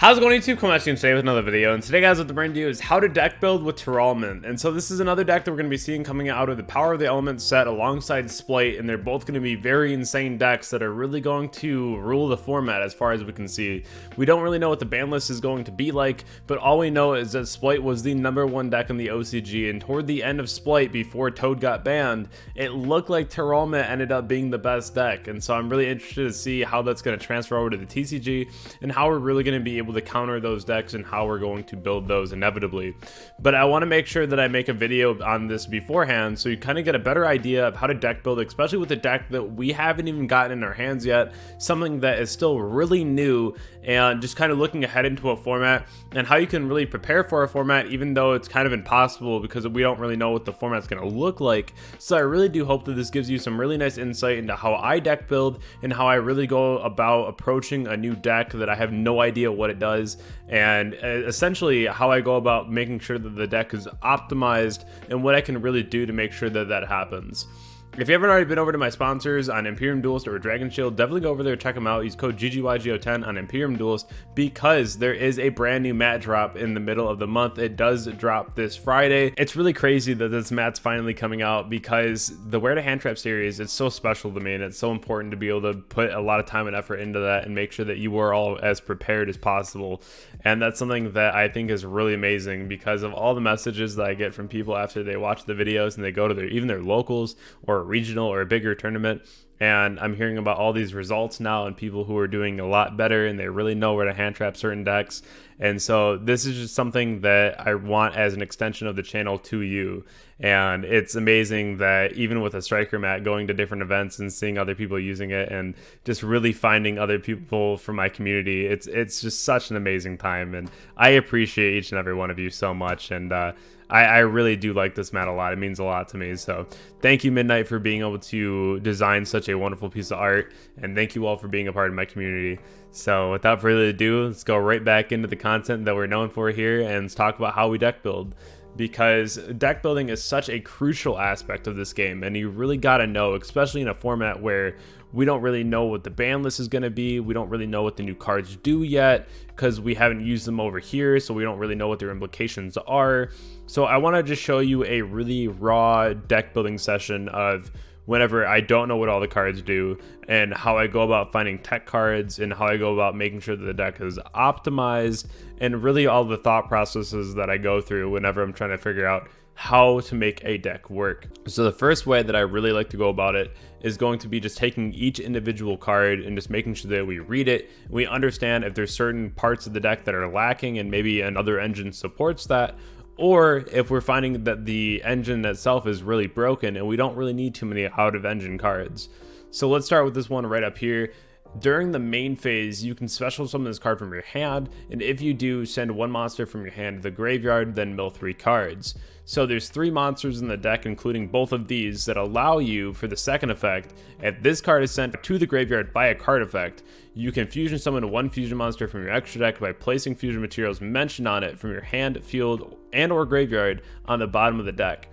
How's it going, YouTube? Coming at you today with another video, and today, guys, what the brand new is how to deck build with Tearalament. And so this is another deck that we're going to be seeing coming out of the Power of the Elements set alongside Splite, and they're both going to be very insane decks that are really going to rule the format as far as we can see. We don't really know what the ban list is going to be like, but all we know is that Splite was the #1 deck in the OCG, and toward the end of Splite, before Toad got banned, it looked like Tearalament ended up being the best deck. And so I'm really interested to see how that's going to transfer over to the TCG and how we're really going to be able to counter those decks and how we're going to build those inevitably. But I want to make sure that I make a video on this beforehand so you kind of get a better idea of how to deck build, especially with a deck that we haven't even gotten in our hands yet, something that is still really new, and just kind of looking ahead into a format and how you can really prepare for a format even though it's kind of impossible because we don't really know what the format's going to look like. So I really do hope that this gives you some really nice insight into how I deck build and how I really go about approaching a new deck that I have no idea what it does, and essentially how I go about making sure that the deck is optimized and what I can really do to make sure that that happens. If you haven't already been over to my sponsors on Imperium Duelist or Dragon Shield, definitely go over there, check them out. Use code GGYGO10 on Imperium Duelist because there is a brand new mat drop in the middle of the month. It does drop this Friday. It's really crazy that this mat's finally coming out because the Where to Hand Trap series is so special to me, and it's so important to be able to put a lot of time and effort into that and make sure that you are all as prepared as possible. And that's something that I think is really amazing because of all the messages that I get from people after they watch the videos and they go to even their locals or regional or a bigger tournament, and I'm hearing about all these results now and people who are doing a lot better and they really know where to hand trap certain decks. And so this is just something that I want as an extension of the channel to you. And it's amazing that even with a striker mat, going to different events and seeing other people using it and just really finding other people from my community, it's just such an amazing time, and I appreciate each and every one of you so much. And I really do like this mat a lot. It means a lot to me. So thank you, Midnight, for being able to design such a wonderful piece of art, and thank you all for being a part of my community. So without further ado, let's go right back into the content that we're known for here and let's talk about how we deck build, because deck building is such a crucial aspect of this game, and you really got to know, especially in a format where we don't really know what the ban list is going to be. We don't really know what the new cards do yet because we haven't used them over here, so we don't really know what their implications are. So I want to just show you a really raw deck building session of whenever I don't know what all the cards do and how I go about finding tech cards and how I go about making sure that the deck is optimized, and really all the thought processes that I go through whenever I'm trying to figure out how to make a deck work. So the first way that I really like to go about it is going to be just taking each individual card and just making sure that we read it, we understand if there's certain parts of the deck that are lacking and maybe another engine supports that, or if we're finding that the engine itself is really broken and we don't really need too many out of engine cards. So let's start with this one right up here. During the main phase, you can special summon this card from your hand, and if you do, send one monster from your hand to the graveyard, then mill 3 cards. So there's 3 monsters in the deck, including both of these, that allow you, for the second effect, if this card is sent to the graveyard by a card effect, you can fusion summon 1 fusion monster from your extra deck by placing fusion materials mentioned on it from your hand, field, and or graveyard on the bottom of the deck.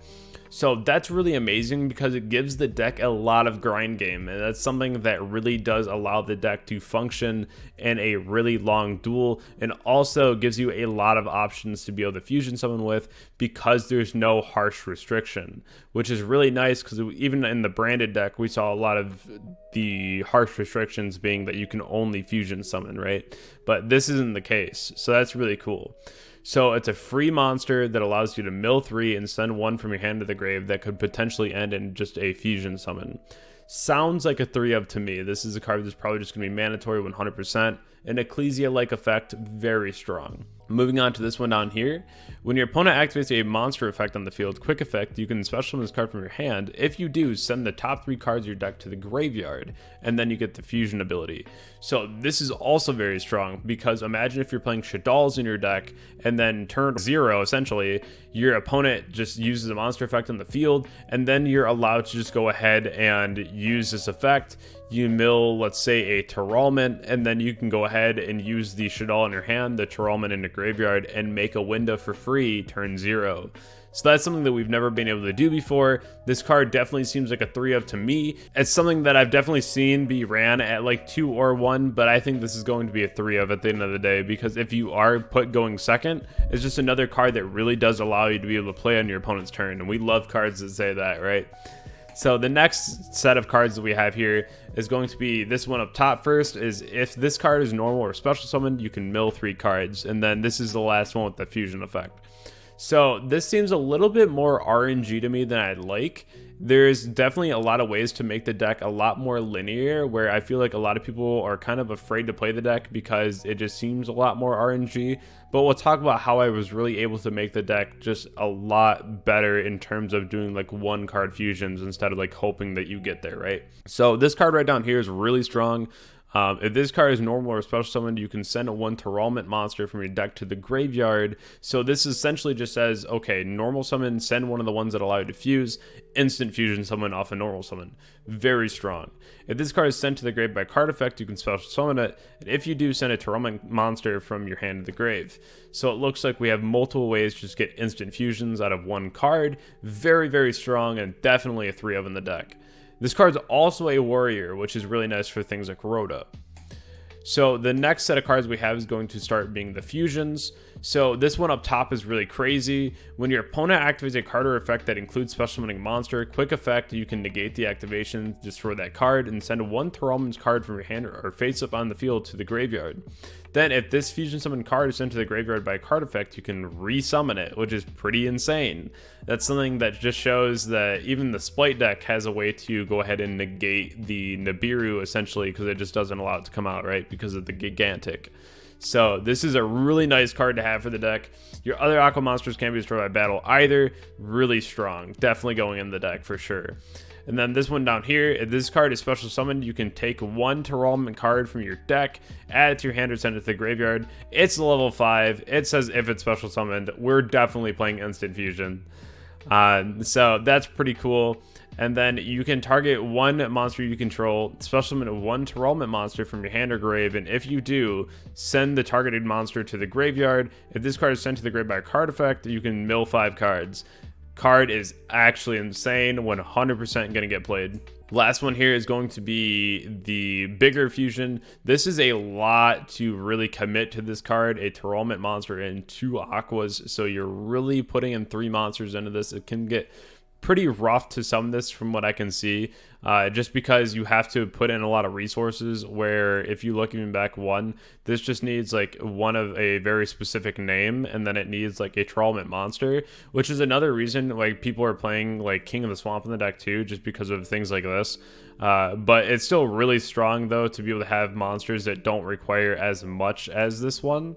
So that's really amazing because it gives the deck a lot of grind game, and that's something that really does allow the deck to function in a really long duel, and also gives you a lot of options to be able to fusion summon with because there's no harsh restriction, which is really nice because even in the branded deck we saw a lot of the harsh restrictions being that you can only fusion summon, right? But this isn't the case, so that's really cool. So it's a free monster that allows you to mill 3 and send 1 from your hand to the grave that could potentially end in just a fusion summon. Sounds like a 3-of to me. This is a card that's probably just going to be mandatory 100%. An Ecclesia-like effect, very strong. Moving on to this one down here. When your opponent activates a monster effect on the field, quick effect, you can special summon this card from your hand. If you do, send the top 3 cards of your deck to the graveyard, and then you get the fusion ability. So this is also very strong because imagine if you're playing Shaddoll's in your deck, and then turn 0, essentially, your opponent just uses a monster effect on the field, and then you're allowed to just go ahead and use this effect. you mill, let's say, a Tearalament, and then you can go ahead and use the Shaddoll in your hand, the Tearalament in the graveyard, and make a window for free turn 0. So that's something that we've never been able to do before. This card definitely seems like a 3-of to me. It's something that I've definitely seen be ran at like 2 or 1, but I think this is going to be a 3-of at the end of the day, because if you are put going second, it's just another card that really does allow you to be able to play on your opponent's turn, and we love cards that say that, right? So the next set of cards that we have here is going to be this one up top first. Is if this card is normal or special summoned, you can mill 3 cards, and then this is the last one with the fusion effect. So this seems a little bit more RNG to me than I'd like. There's definitely a lot of ways to make the deck a lot more linear, where I feel like a lot of people are kind of afraid to play the deck because it just seems a lot more RNG. But we'll talk about how I was really able to make the deck just a lot better in terms of doing like 1-card fusions instead of like hoping that you get there, right? So this card right down here is really strong. If this card is normal or special summoned, you can send a 1 Tearalament monster from your deck to the graveyard. So this essentially just says, okay, normal summon, send one of the ones that allow you to fuse, instant fusion summon off a normal summon. Very strong. If this card is sent to the grave by card effect, you can special summon it, and if you do, send a Tearalament monster from your hand to the grave. So it looks like we have multiple ways to just get instant fusions out of 1 card. Very, very strong, and definitely a 3-of in the deck. This card's also a warrior, which is really nice for things like Rhoda. So the next set of cards we have is going to start being the fusions. So this one up top is really crazy. When your opponent activates a card or effect that includes special summoning monster, quick effect, you can negate the activation, destroy that card, and send 1 Tearalament card from your hand or face up on the field to the graveyard. Then if this fusion summon card is sent to the graveyard by a card effect, you can re-summon it, which is pretty insane. That's something that just shows that even the Splite deck has a way to go ahead and negate the Nibiru, essentially, because it just doesn't allow it to come out, right, because of the Gigantic. So this is a really nice card to have for the deck. Your other Aqua monsters can't be destroyed by battle either. Really strong. Definitely going in the deck for sure. And then this one down here, if this card is special summoned, you can take 1 Tearalament card from your deck, add it to your hand, or send it to the graveyard. It's level 5. It says if it's special summoned. We're definitely playing instant fusion. So that's pretty cool. And then you can target 1 monster you control, special summon 1 Tearalament monster from your hand or grave, and if you do, send the targeted monster to the graveyard. If this card is sent to the grave by a card effect, you can mill 5 cards. Card is actually insane, 100% going to get played. Last one here is going to be the bigger fusion. This is a lot to really commit to this card, a Tearalament monster and 2 Aquas, so you're really putting in 3 monsters into this. It can get pretty rough to summon this from what I can see, just because you have to put in a lot of resources, where if you look even back 1, this just needs like one of a very specific name, and then it needs like a Tearalament monster, which is another reason like people are playing like King of the Swamp in the deck too, just because of things like this. But it's still really strong though to be able to have monsters that don't require as much as this one.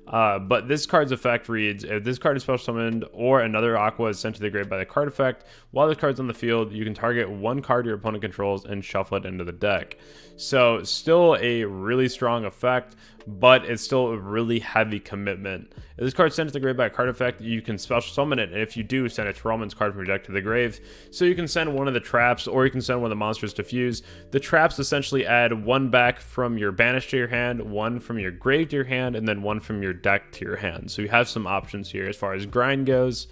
But this card's effect reads, if this card is special summoned or another Aqua is sent to the grave by the card effect, while this card's on the field, you can target 1 card your opponent controls and shuffle it into the deck. So still a really strong effect, but it's still a really heavy commitment. If this card is sent to the grave by a card effect, you can special summon it, and if you do, send a Tearalament card from your deck to the grave. So you can send one of the traps, or you can send one of the monsters to fuse. The traps essentially add 1 back from your banish to your hand, 1 from your grave to your hand, and then 1 from your deck to your hand. So you have some options here as far as grind goes.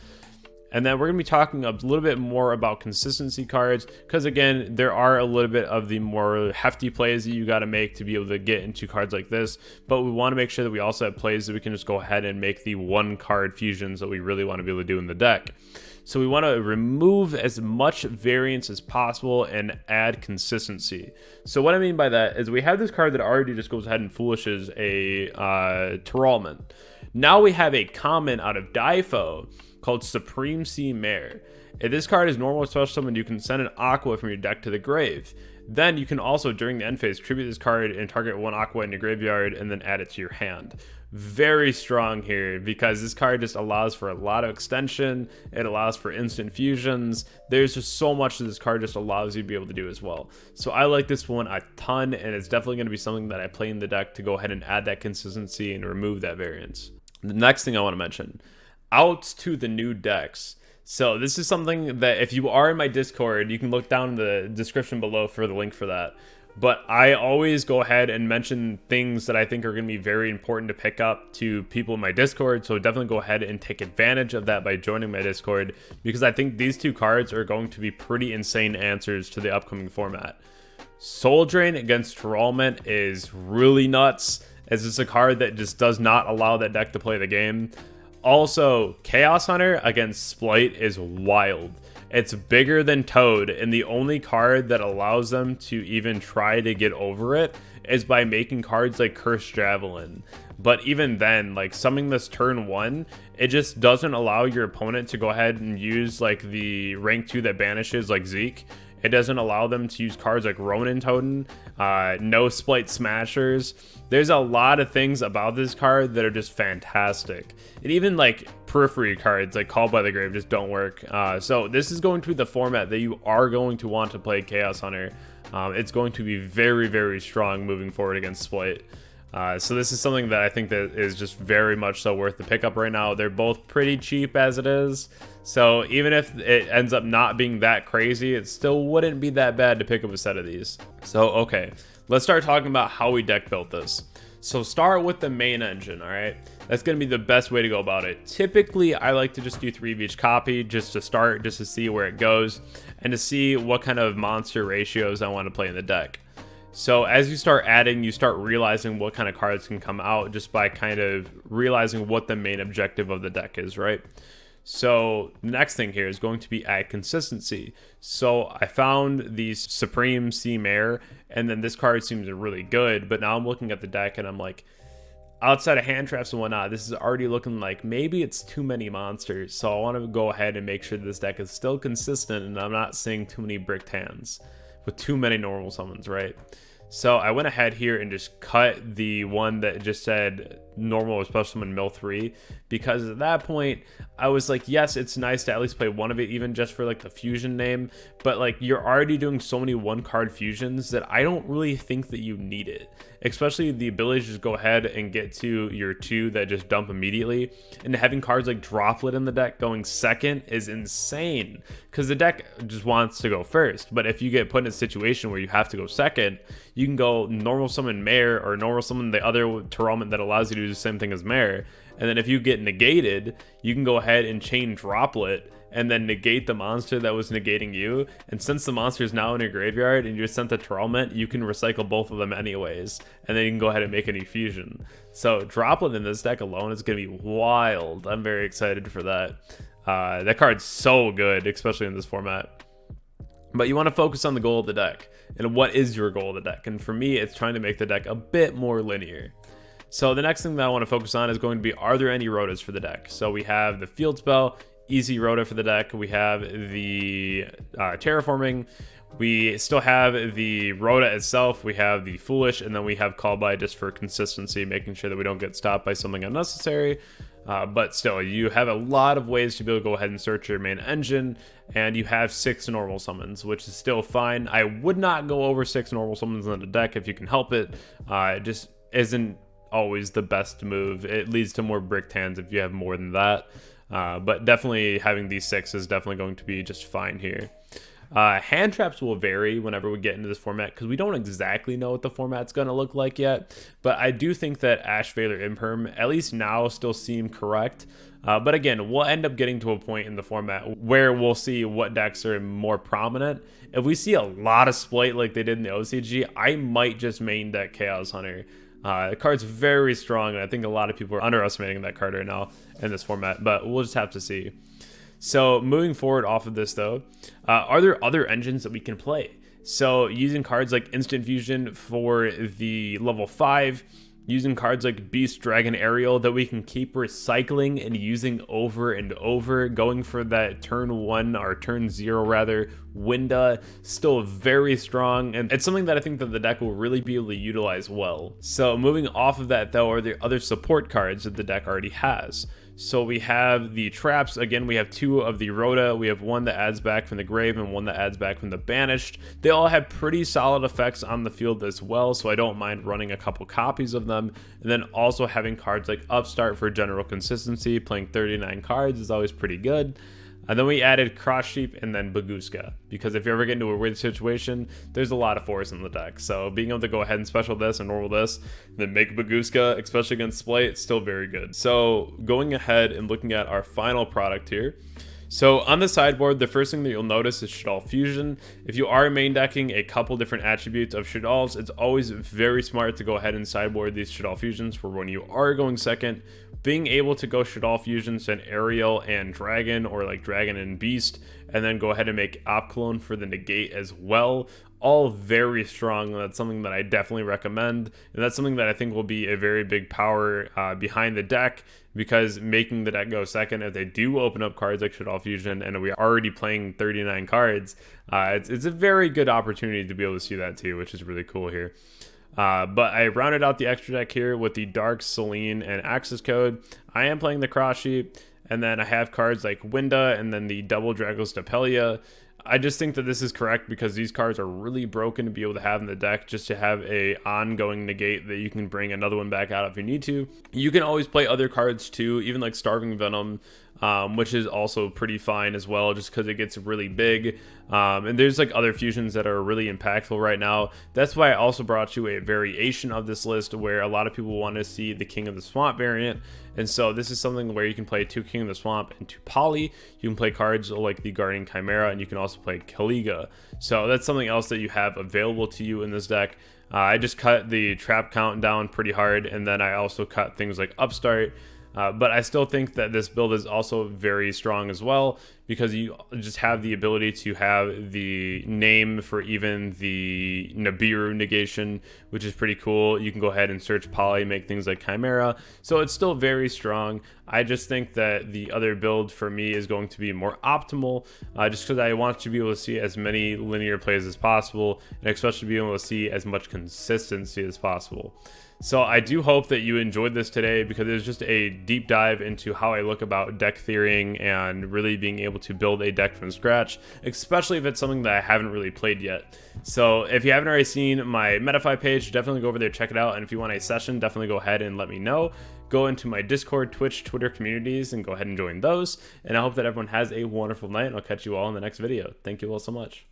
And then we're going to be talking a little bit more about consistency cards, because again, there are a little bit of the more hefty plays that you got to make to be able to get into cards like this, but we want to make sure that we also have plays that we can just go ahead and make the 1-card fusions that we really want to be able to do in the deck. So we want to remove as much variance as possible and add consistency. So what I mean by that is we have this card that already just goes ahead and foolishes a Tearalament. Now we have a common out of Difo called Supreme Sea Mare. If this card is normal or special summoned, you can send an Aqua from your deck to the grave. Then you can also, during the end phase, tribute this card and target 1 Aqua in your graveyard and then add it to your hand. Very strong here, because this card just allows for a lot of extension. It allows for instant fusions. There's just so much that this card just allows you to be able to do as well. So I like this one a ton, and it's definitely going to be something that I play in the deck to go ahead and add that consistency and remove that variance. The next thing I want to mention, outs to the new decks. So this is something that if you are in my Discord, you can look down in the description below for the link for that. but I always go ahead and mention things that I think are going to be very important to pick up to people in my Discord. So definitely go ahead and take advantage of that by joining my Discord, because I think these two cards are going to be pretty insane answers to the upcoming format. Soul Drain against Tearalament is really nuts, as it's a card that just does not allow that deck to play the game. Also, Chaos Hunter against Splight is wild. It's bigger than Toad, and the only card that allows them to even try to get over it is by making cards like Cursed Javelin. But even then, like, summoning this turn 1, it just doesn't allow your opponent to go ahead and use like the rank 2 that banishes like Zeke. It doesn't allow them to use cards like Ronin Totem, no Splight Smashers. There's a lot of things about this card that are just fantastic. And even like periphery cards like Called by the Grave just don't work. So this is going to be the format that you are going to want to play Chaos Hunter. It's going to be very, very strong moving forward against Splight. So this is something that I think that is just very much so worth the pickup right now. They're both pretty cheap as it is. So even if it ends up not being that crazy, it still wouldn't be that bad to pick up a set of these. So, okay, let's start talking about how we deck built this. So start with the main engine, all right? That's going to be the best way to go about it. Typically, I like to just do 3 of each copy just to start, just to see where it goes, and to see what kind of monster ratios I want to play in the deck. So as you start adding, you start realizing what kind of cards can come out just by kind of realizing what the main objective of the deck is, right? So the next thing here is going to be add consistency. So I found the Supreme Sea Mare, and then this card seems really good, but now I'm looking at the deck and I'm like, outside of hand traps and whatnot, this is already looking like maybe it's too many monsters. So I want to go ahead and make sure this deck is still consistent and I'm not seeing too many bricked hands with too many normal summons, right? So I went ahead here and just cut the one that just said normal or special summon mill 3, because at that point I was like, yes, it's nice to at least play one of it, even just for like the fusion name, but like you're already doing so many 1-card fusions that I don't really think that you need it, especially the ability to just go ahead and get to your 2 that just dump immediately. And having cards like Droplet in the deck going second is insane, because the deck just wants to go first, but if you get put in a situation where you have to go second, you can go normal summon Mare or normal summon the other Tearalament that allows you to do the same thing as Mare, and then if you get negated, you can go ahead and chain Droplet and then negate the monster that was negating you. And since the monster is now in your graveyard and you just sent the Tearalament, you can recycle both of them anyways, and then you can go ahead and make a new fusion. So Droplet in this deck alone is going to be wild. I'm very excited for that. That card's so good, especially in this format. But you want to focus on the goal of the deck, and what is your goal of the deck? And for me, it's trying to make the deck a bit more linear. So the next thing that I want to focus on is going to be, are there any rotas for the deck? So we have the field spell, easy rota for the deck. We have the terraforming. We still have the rota itself. We have the foolish, and then we have call by just for consistency, making sure that we don't get stopped by something unnecessary. But still, you have a lot of ways to be able to go ahead and search your main engine, and you have 6 normal summons, which is still fine. I would not go over 6 normal summons in the deck if you can help it. It just isn't always the best move. It leads to more bricked hands if you have more than that. But definitely having these 6 is definitely going to be just fine here. Hand traps will vary whenever we get into this format, because we don't exactly know what the format's going to look like yet, but I do think that Ash Veiler Imperm, at least now, still seem correct. But again, we'll end up getting to a point in the format where we'll see what decks are more prominent. If we see a lot of Splight like they did in the OCG, I might just main deck Chaos Hunter. The card's very strong, and I think a lot of people are underestimating that card right now in this format, but we'll just have to see. So moving forward off of this though, are there other engines that we can play? So using cards like Instant Fusion for the level 5, using cards like Beast, Dragon, Aerial that we can keep recycling and using over and over, going for that turn 1 or turn 0 rather, Winda, still very strong, and it's something that I think that the deck will really be able to utilize well. So moving off of that though, are there other support cards that the deck already has? So we have the traps. Again, we have 2 of the Rota. We have one that adds back from the grave and one that adds back from the banished. They all have pretty solid effects on the field as well, so I don't mind running a couple copies of them. And then also having cards like Upstart for general consistency. Playing 39 cards is always pretty good. And then we added Cross Sheep and then Baguska, because if you ever get into a weird situation, there's a lot of force in the deck. So being able to go ahead and special this and normal this, and then make Baguska, especially against Splay, it's still very good. So going ahead and looking at our final product here. So on the sideboard, the first thing that you'll notice is Shaddoll Fusion. If you are main decking a couple different attributes of Shaddolls, it's always very smart to go ahead and sideboard these Shaddoll Fusions for when you are going second. Being able to go Shaddoll Fusions and Aerial and Dragon, or like Dragon and Beast, and then go ahead and make Op Clone for the negate as well. All very strong. That's something that I definitely recommend, and that's something that I think will be a very big power behind the deck, because making the deck go second if they do open up cards like Shaddoll Fusion, and we're already playing 39 cards, it's a very good opportunity to be able to see that too, which is really cool here. But I rounded out the extra deck here with the Dark, Selene, and Access Code. I am playing the Cross Sheep, and then I have cards like Winda and then the double Dragos Stapelia. I just think that this is correct because these cards are really broken to be able to have in the deck, just to have a ongoing negate that you can bring another one back out if you need to. You can always play other cards too, even like Starving Venom, which is also pretty fine as well, just because it gets really big. And there's like other fusions that are really impactful right now. That's why I also brought you a variation of this list where a lot of people want to see the King of the Swamp variant. And so this is something where you can play 2 King of the Swamp and 2 Poly. You can play cards like the Guardian Chimera, and you can also play Kaliga. So that's something else that you have available to you in this deck. I just cut the trap count down pretty hard, and then I also cut things like Upstart. But I still think that this build is also very strong as well, because you just have the ability to have the name for even the Nibiru negation, which is pretty cool. You can go ahead and search Poly, make things like Chimera. So it's still very strong. I just think that the other build for me is going to be more optimal, just because I want to be able to see as many linear plays as possible, and especially be able to see as much consistency as possible. So I do hope that you enjoyed this today, because it was just a deep dive into how I look about deck theorying and really being able to build a deck from scratch, especially if it's something that I haven't really played yet. So if you haven't already seen my Metafy page, definitely go over there, check it out. And if you want a session, definitely go ahead and let me know. Go into my Discord, Twitch, Twitter communities and go ahead and join those. And I hope that everyone has a wonderful night, and I'll catch you all in the next video. Thank you all so much.